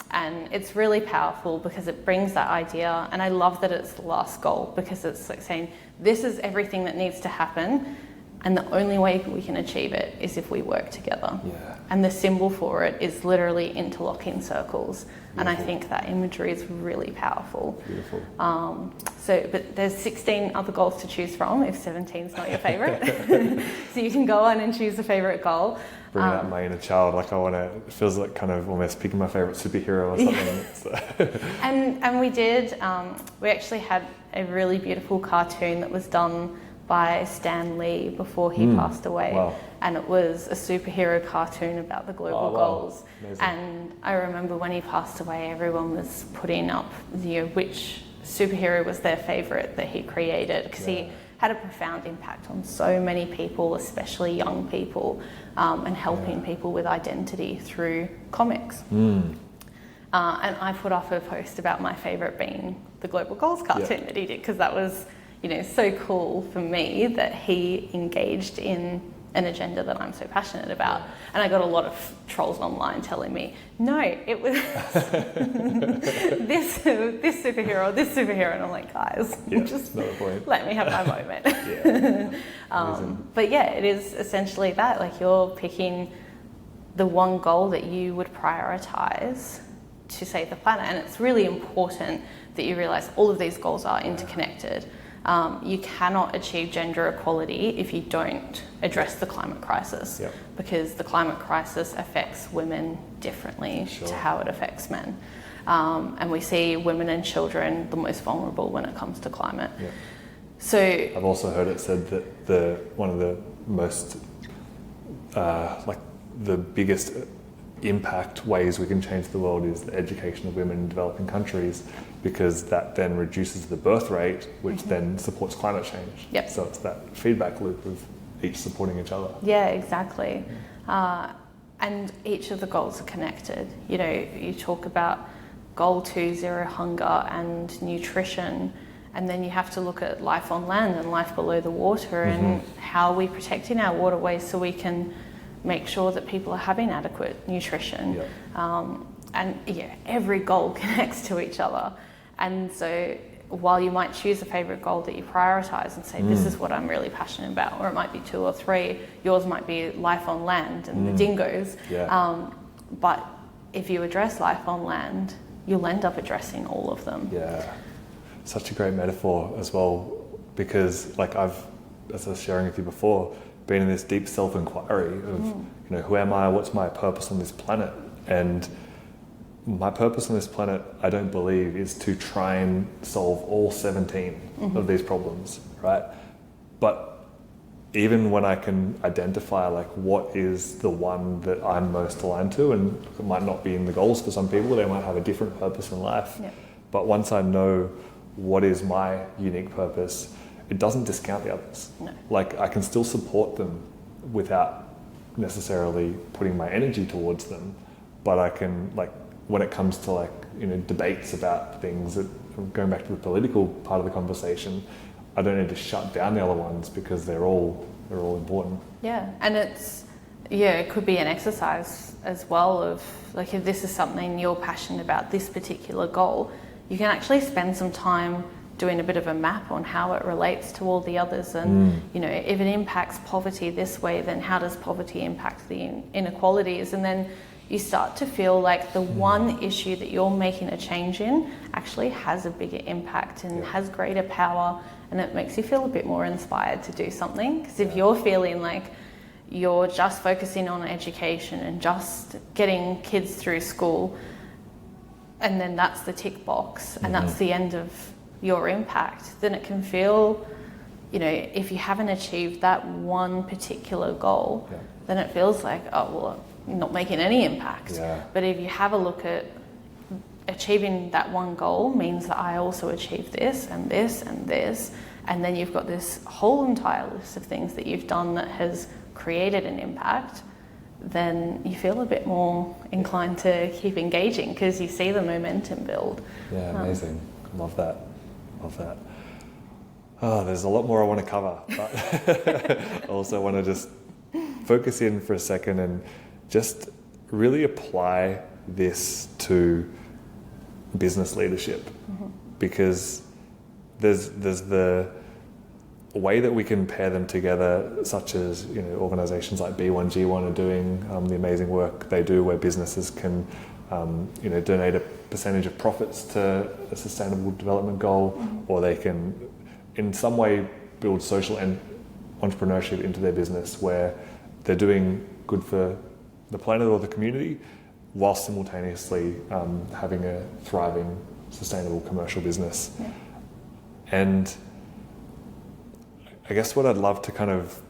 And it's really powerful because it brings that idea, and I love that it's the last goal because it's like saying this is everything that needs to happen, and the only way we can achieve it is if we work together. Yeah. And the symbol for it is literally interlocking circles. Beautiful. And I think that imagery is really powerful. Beautiful. But there's 16 other goals to choose from if 17's not your favourite. So you can go on and choose a favourite goal. Bring out my inner child. Like it feels like kind of almost picking my favourite superhero or something. Yeah. And we did, we actually had a really beautiful cartoon that was done by Stan Lee before he passed away. Wow. And it was a superhero cartoon about the global goals. Amazing. And I remember when he passed away, everyone was putting up which superhero was their favourite that he created, because he had a profound impact on so many people, especially young people, and helping people with identity through comics. And I put up a post about my favourite being the Global Goals cartoon that he did, because that was so cool for me that he engaged in an agenda that I'm so passionate about. And I got a lot of trolls online telling me, no, it was this superhero. And I'm like, guys, just let me have my moment. But yeah, it is essentially that. Like, you're picking the one goal that you would prioritize to save the planet. And it's really important that you realize all of these goals are interconnected. You cannot achieve gender equality if you don't address the climate crisis, because the climate crisis affects women differently to how it affects men. And we see women and children the most vulnerable when it comes to climate. So I've also heard it said that one of the most, the biggest impact ways we can change the world is the education of women in developing countries, because that then reduces the birth rate, which then supports climate change. So it's that feedback loop of each supporting each other. Yeah, exactly. And each of the goals are connected. You talk about goal 2, zero hunger and nutrition, and then you have to look at life on land and life below the water, and how we protecting our waterways so we can make sure that people are having adequate nutrition. Every goal connects to each other. And so while you might choose a favourite goal that you prioritise and say, this is what I'm really passionate about, or it might be 2 or 3, yours might be life on land and the dingoes. But if you address life on land, you'll end up addressing all of them. Yeah, such a great metaphor as well, because like as I was sharing with you before, been in this deep self-inquiry of, who am I, what's my purpose on this planet? And my purpose on this planet, I don't believe, is to try and solve all 17 of these problems, right? But even when I can identify like what is the one that I'm most aligned to, and it might not be in the goals for some people, they might have a different purpose in life. But once I know what is my unique purpose, it doesn't discount the others. Like, I can still support them without necessarily putting my energy towards them, but I can, like, when it comes to debates about things, that going back to the political part of the conversation, I don't need to shut down the other ones because they're all important. Yeah, and it could be an exercise as well of, like, if this is something you're passionate about, this particular goal, you can actually spend some time doing a bit of a map on how it relates to all the others, and if it impacts poverty this way, then how does poverty impact the inequalities? And then you start to feel like the one issue that you're making a change in actually has a bigger impact and has greater power, and it makes you feel a bit more inspired to do something. Because if you're feeling like you're just focusing on education and just getting kids through school, and then that's the tick box and that's the end of your impact, then it can feel, you know, if you haven't achieved that one particular goal, then it feels like, oh, well, I'm not making any impact. But if you have a look at achieving that one goal means that I also achieved this and this and this, and then you've got this whole entire list of things that you've done that has created an impact, then you feel a bit more inclined to keep engaging because you see the momentum build. Yeah, amazing. Love that. Love that. Oh, there's a lot more I want to cover, but I also want to just focus in for a second and just really apply this to business leadership, because there's the way that we can pair them together, such as, you know, organizations like B1G1 are doing the amazing work they do, where businesses can you know, donate a percentage of profits to a sustainable development goal, or they can in some way build social and entrepreneurship into their business where they're doing good for the planet or the community while simultaneously having a thriving, sustainable commercial business. And I guess what I'd love to kind of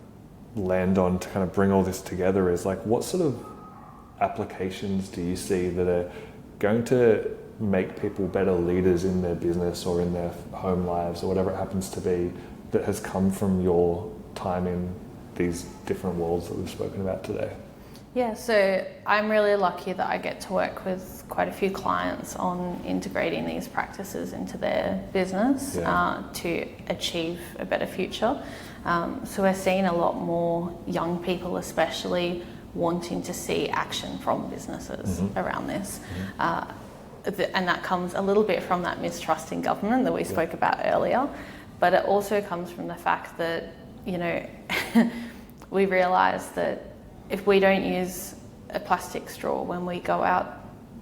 land on to kind of bring all this together is like, what sort of applications do you see that are going to make people better leaders in their business or in their home lives or whatever it happens to be, that has come from your time in these different worlds that we've spoken about today? Yeah, so I'm really lucky that I get to work with quite a few clients on integrating these practices into their business to achieve a better future. So we're seeing a lot more young people especially wanting to see action from businesses around this. And that comes a little bit from that mistrust in government that we spoke about earlier, but it also comes from the fact that, you know, we realise that if we don't use a plastic straw when we go out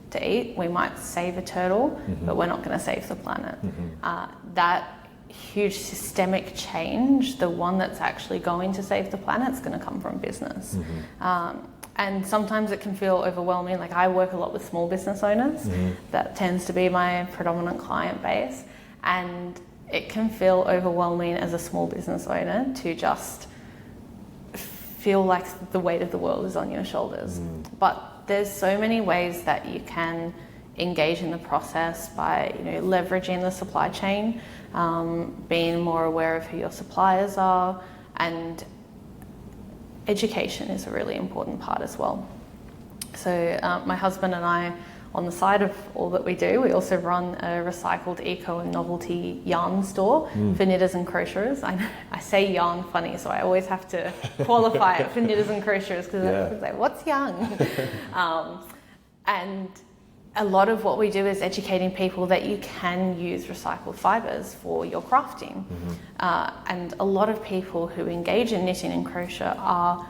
to eat, we might save a turtle, but we're not going to save the planet. That huge systemic change, the one that's actually going to save the planet, is going to come from business. And sometimes it can feel overwhelming. Like, I work a lot with small business owners. That tends to be my predominant client base. And it can feel overwhelming as a small business owner to just feel like the weight of the world is on your shoulders. But there's so many ways that you can engage in the process by, you know, leveraging the supply chain, being more aware of who your suppliers are, and education is a really important part as well. So my husband and I, on the side of all that we do, we also run a recycled eco and novelty yarn store for knitters and crocheters. I say yarn funny, so I always have to qualify it for knitters and crocheters, because it's like, what's yarn? And a lot of what we do is educating people that you can use recycled fibres for your crafting. And a lot of people who engage in knitting and crochet are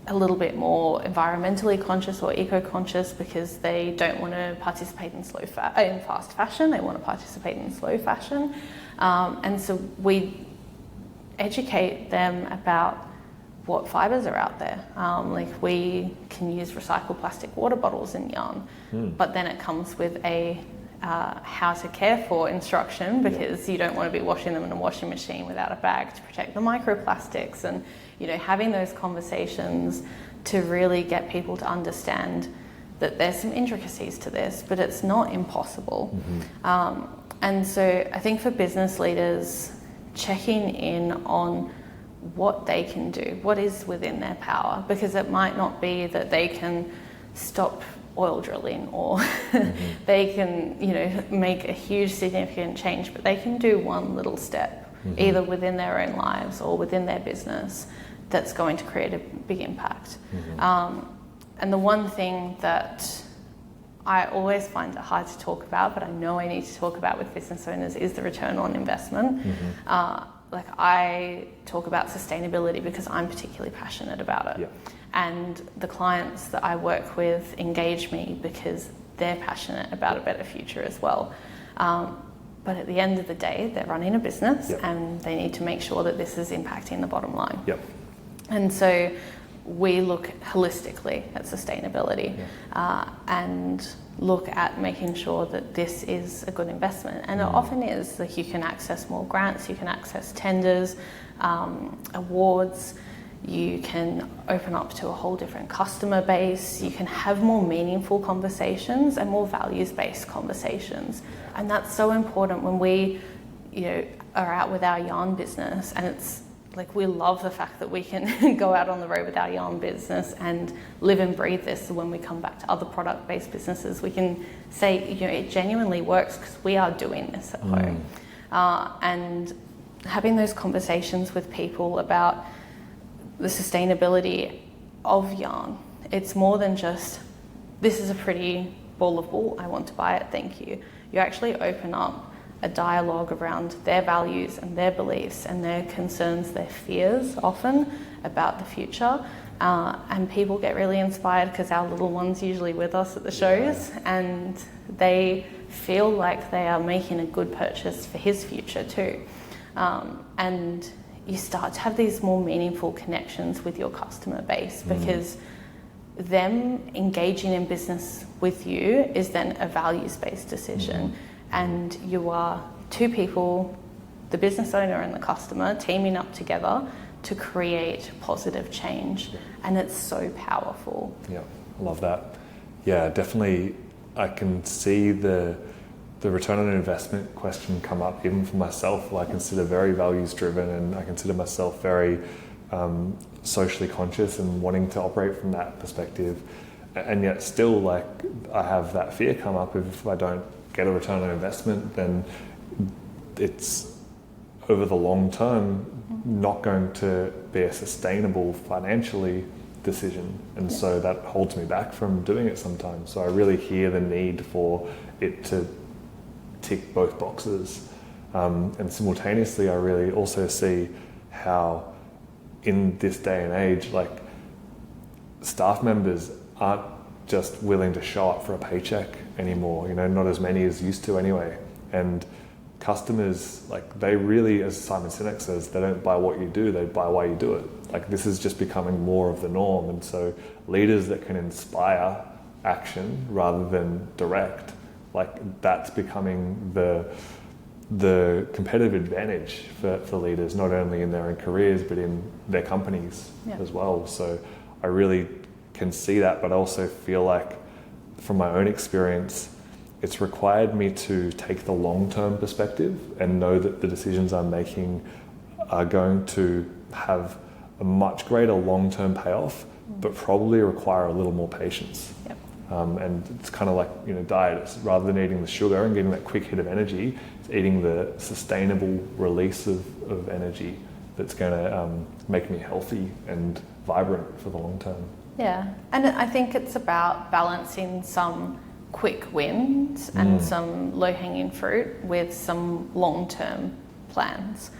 a little bit more environmentally conscious or eco-conscious because they don't want to participate in fast fashion. They want to participate in slow fashion. And so we educate them about what fibres are out there. Like, we can use recycled plastic water bottles in yarn, but then it comes with a how to care for instruction, because you don't want to be washing them in a washing machine without a bag to protect the microplastics. And, you know, having those conversations to really get people to understand that there's some intricacies to this, but it's not impossible. And so I think for business leaders, checking in on what they can do, what is within their power, because it might not be that they can stop oil drilling or they can, you know, make a huge significant change, but they can do one little step, either within their own lives or within their business, that's going to create a big impact. And the one thing that I always find it hard to talk about, but I know I need to talk about with business owners, is the return on investment. Like, I talk about sustainability because I'm particularly passionate about it. And the clients that I work with engage me because they're passionate about a better future as well. But at the end of the day, they're running a business and they need to make sure that this is impacting the bottom line. And so we look holistically at sustainability and look at making sure that this is a good investment. And it often is. Like, you can access more grants, you can access tenders, awards, you can open up to a whole different customer base, you can have more meaningful conversations and more values-based conversations. And that's so important when we, are out with our yarn business, and it's like, we love the fact that we can go out on the road with our yarn business and live and breathe this. So when we come back to other product-based businesses, we can say, it genuinely works because we are doing this at home. And having those conversations with people about the sustainability of yarn, it's more than just, this is a pretty ball of wool, I want to buy it, thank you. You actually open up a dialogue around their values and their beliefs and their concerns, their fears often about the future. And people get really inspired because our little one's usually with us at the shows, and they feel like they are making a good purchase for his future too. And you start to have these more meaningful connections with your customer base, because them engaging in business with you is then a values-based decision. And you are two people, the business owner and the customer, teaming up together to create positive change. And it's so powerful. Yeah, I love that. Yeah, definitely. I can see the return on investment question come up even for myself. I consider very values driven, and I consider myself very socially conscious and wanting to operate from that perspective. And yet still, like, I have that fear come up. If I don't get a return on investment, then it's over the long term not going to be a sustainable financially decision. And so that holds me back from doing it sometimes. So I really hear the need for it to tick both boxes. And simultaneously, I really also see how in this day and age, like, staff members aren't just willing to show up for a paycheck anymore, not as many as used to anyway. And customers, like, they really, as Simon Sinek says, they don't buy what you do, they buy why you do it. Like, this is just becoming more of the norm. And so leaders that can inspire action rather than direct, like, that's becoming the competitive advantage for leaders, not only in their own careers, but in their companies as well. So I really can see that, but I also feel like, from my own experience, it's required me to take the long-term perspective and know that the decisions I'm making are going to have a much greater long-term payoff, but probably require a little more patience. And it's kind of like, diet. It's rather than eating the sugar and getting that quick hit of energy, it's eating the sustainable release of energy that's going to make me healthy and vibrant for the long term. Yeah, and I think it's about balancing some quick wins and some low-hanging fruit with some long-term plans.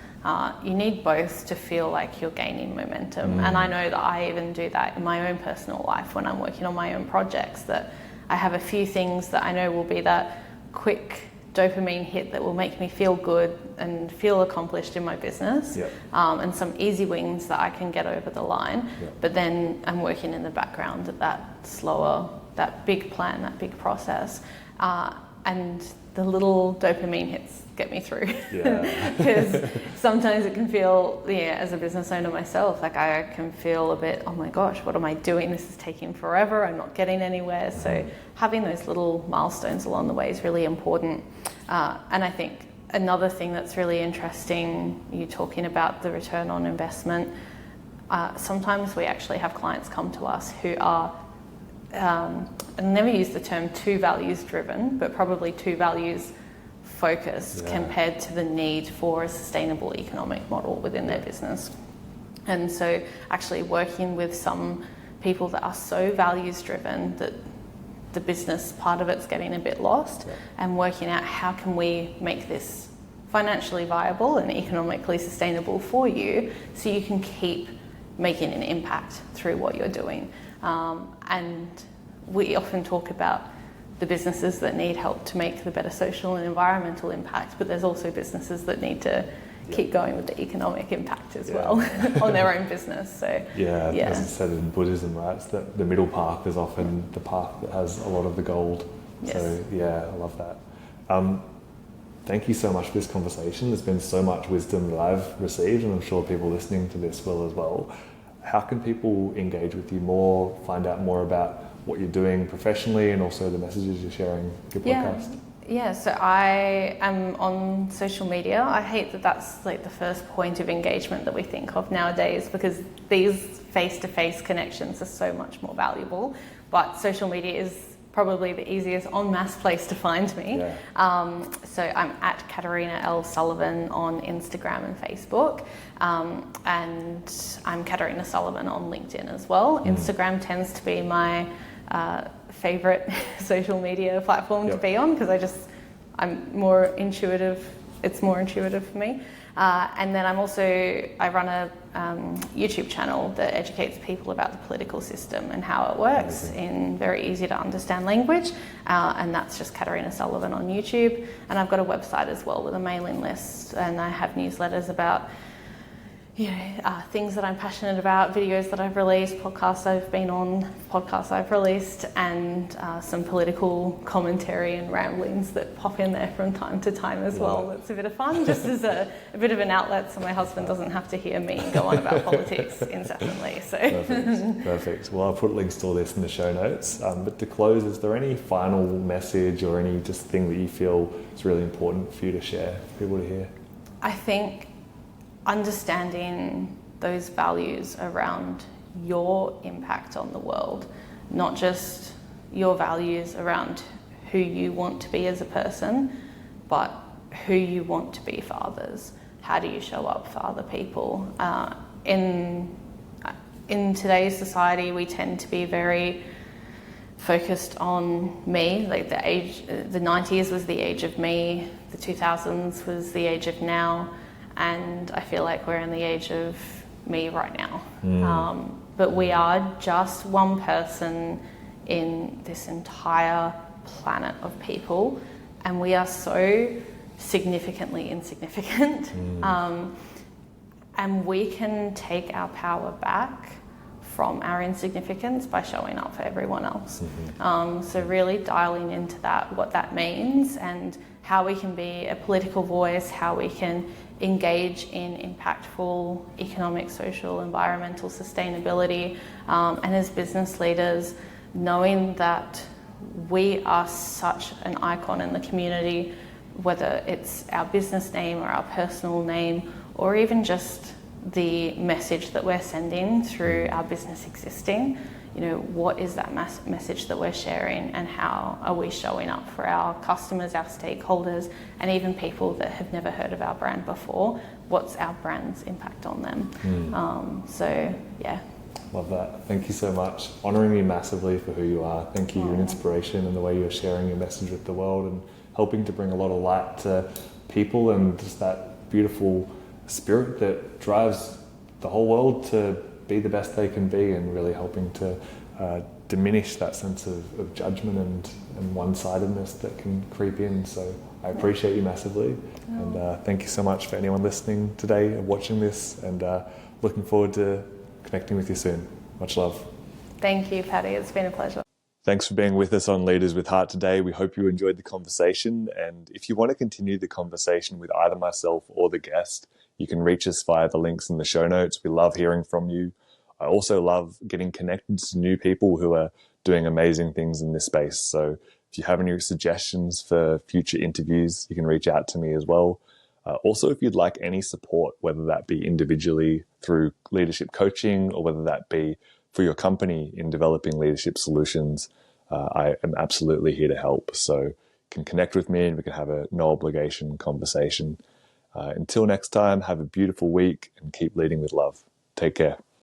You need both to feel like you're gaining momentum. And I know that I even do that in my own personal life when I'm working on my own projects, that I have a few things that I know will be that quick dopamine hit that will make me feel good and feel accomplished in my business, and some easy wins that I can get over the line. But then I'm working in the background at that slower, that big plan, that big process. And the little dopamine hits get me through. Because sometimes it can feel, as a business owner myself, like, I can feel a bit, oh my gosh, what am I doing? This is taking forever. I'm not getting anywhere. So having those little milestones along the way is really important. And I think another thing that's really interesting, you talking about the return on investment, sometimes we actually have clients come to us who are, I never use the term too values driven, but probably too values focused compared to the need for a sustainable economic model within their business. And so actually working with some people that are so values driven that the business part of it's getting a bit lost, and working out how can we make this financially viable and economically sustainable for you so you can keep making an impact through what you're doing. And we often talk about the businesses that need help to make the better social and environmental impact, but there's also businesses that need to keep going with the economic impact as well on their own business. So as I said in Buddhism, right, it's that the middle path is often the path that has a lot of the gold. Yes. So I love that. Thank you so much for this conversation. There's been so much wisdom that I've received, and I'm sure people listening to this will as well. How can people engage with you more, find out more about what you're doing professionally and also the messages you're sharing with your podcast? So I am on social media. I hate that that's like the first point of engagement that we think of nowadays, because these face-to-face connections are so much more valuable. But social media is probably the easiest en masse place to find me. So I'm at Caterina L. Sullivan on Instagram and Facebook. And I'm Caterina Sullivan on LinkedIn as well. Instagram tends to be my favorite social media platform to be on, because I'm more intuitive. It's more intuitive for me. And then I run a YouTube channel that educates people about the political system and how it works in very easy to understand language. And that's just Caterina Sullivan on YouTube. And I've got a website as well with a mailing list, and I have newsletters about things that I'm passionate about, videos that I've released, podcasts I've been on, podcasts I've released, and some political commentary and ramblings that pop in there from time to time as well. It's a bit of fun, just as a bit of an outlet, so my husband doesn't have to hear me go on about politics incessantly. So. Perfect. Well, I'll put links to all this in the show notes. But to close, is there any final message or any just thing that you feel is really important for you to share for people to hear? I think understanding those values around your impact on the world, not just your values around who you want to be as a person, but who you want to be for others. How do you show up for other people? In today's society, we tend to be very focused on me. Like the 90s was the age of me, the 2000s was the age of now. And I feel like we're in the age of me right now. But we are just one person in this entire planet of people, and we are so significantly insignificant. And we can take our power back from our insignificance by showing up for everyone else. So really dialing into that, what that means, and how we can be a political voice, how we can engage in impactful economic, social, environmental sustainability, and as business leaders, knowing that we are such an icon in the community, whether it's our business name or our personal name, or even just the message that we're sending through our business existing. What is that message that we're sharing, and how are we showing up for our customers, our stakeholders, and even people that have never heard of our brand before? What's our brand's impact on them? Love that. Thank you so much. Honouring you massively for who you are. Thank you. You're an inspiration in the way you're sharing your message with the world and helping to bring a lot of light to people, and just that beautiful spirit that drives the whole world to be the best they can be, and really helping to diminish that sense of judgment and one-sidedness that can creep in. So I appreciate you massively, and thank you so much for anyone listening today and watching this, and looking forward to connecting with you soon. Much love. Thank you, Patty. It's been a pleasure. Thanks for being with us on Leaders with Heart today. We hope you enjoyed the conversation, and if you want to continue the conversation with either myself or the guest, you can reach us via the links in the show notes. We love hearing from you. I also love getting connected to new people who are doing amazing things in this space. So if you have any suggestions for future interviews, you can reach out to me as well. Also, if you'd like any support, whether that be individually through leadership coaching, or whether that be for your company in developing leadership solutions, I am absolutely here to help. So you can connect with me and we can have a no obligation conversation. Until next time, have a beautiful week and keep leading with love. Take care.